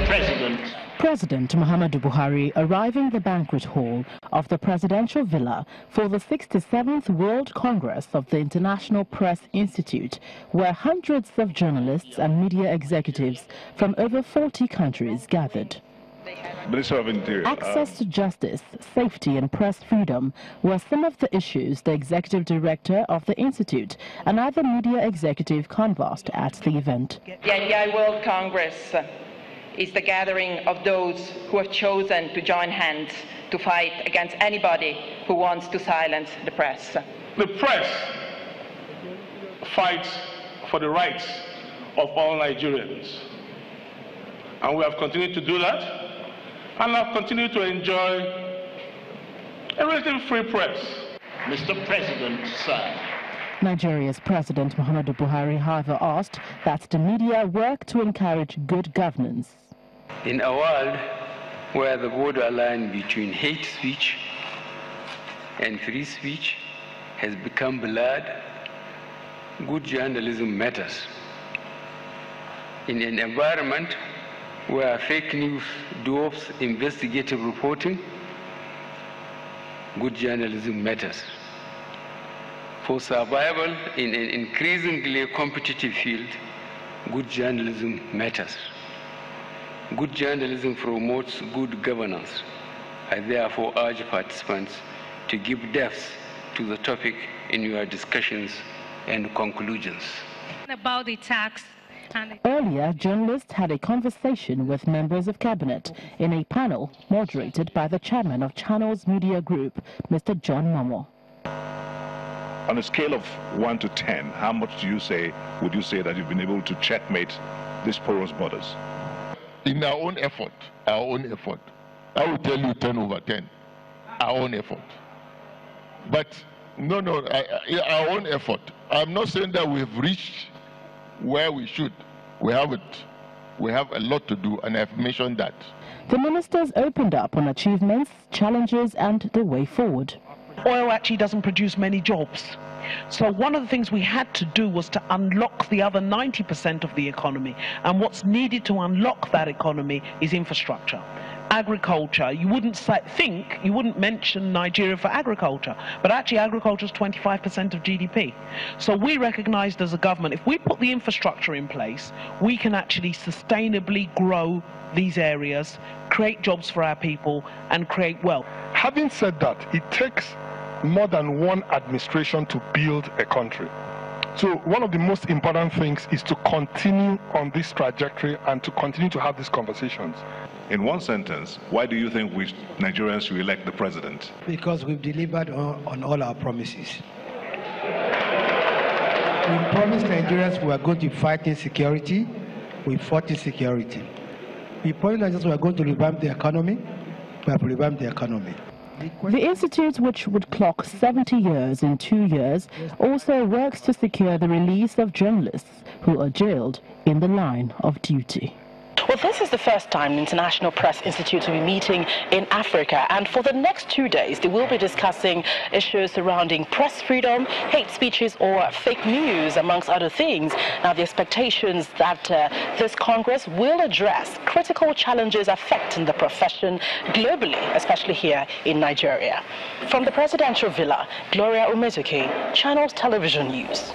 President. President Muhammadu Buhari arriving the banquet hall of the Presidential Villa for the 67th World Congress of the International Press Institute, where hundreds of journalists and media executives from over 40 countries gathered. Minister of Interior. Access to justice, safety and press freedom were some of the issues the executive director of the institute and other media executive canvassed at the event. The IPI World Congress is the gathering of those who have chosen to join hands to fight against anybody who wants to silence the press. The press fights for the rights of all Nigerians, and we have continued to do that, and have continued to enjoy a relatively free press. Mr. President, sir. Nigeria's President Muhammadu Buhari, however, asked that the media work to encourage good governance. In a world where the borderline between hate speech and free speech has become blurred, good journalism matters. In an environment where fake news dwarfs investigative reporting, good journalism matters. For survival in an increasingly competitive field, good journalism matters. Good journalism promotes good governance. I therefore urge participants to give depth to the topic in your discussions and conclusions. About the tax. Earlier, journalists had a conversation with members of cabinet in a panel moderated by the chairman of Channels Media Group, Mr. John Momo. On a scale of 1 to 10, how much would you say that you've been able to checkmate these porous borders? In our own effort, I will tell you 10 over 10, our own effort. But no, our own effort. I'm not saying that we've reached where we should. We haven't. We have a lot to do, and I've mentioned that. The ministers opened up on achievements, challenges, and the way forward. Oil actually doesn't produce many jobs. So one of the things we had to do was to unlock the other 90% of the economy. And what's needed to unlock that economy is infrastructure. Agriculture, you wouldn't mention Nigeria for agriculture, but actually agriculture is 25% of GDP. So we recognized as a government, if we put the infrastructure in place, we can actually sustainably grow these areas, create jobs for our people, and create wealth. Having said that, it takes more than one administration to build a country. So one of the most important things is to continue on this trajectory and to continue to have these conversations. In one sentence, why do you think we Nigerians should elect the president? Because we've delivered on all our promises. We promised Nigerians we are going to fight insecurity. We fought insecurity. We promised Nigerians we are going to revamp the economy. We have revamped the economy. The institute, which would clock 70 years in 2 years, also works to secure the release of journalists who are jailed in the line of duty. Well, this is the first time the International Press Institute will be meeting in Africa, and for the next 2 days they will be discussing issues surrounding press freedom, hate speeches or fake news, amongst other things. Now, the expectations that this Congress will address critical challenges affecting the profession globally, especially here in Nigeria. From the Presidential Villa, Gloria Umezuki, Channels Television News.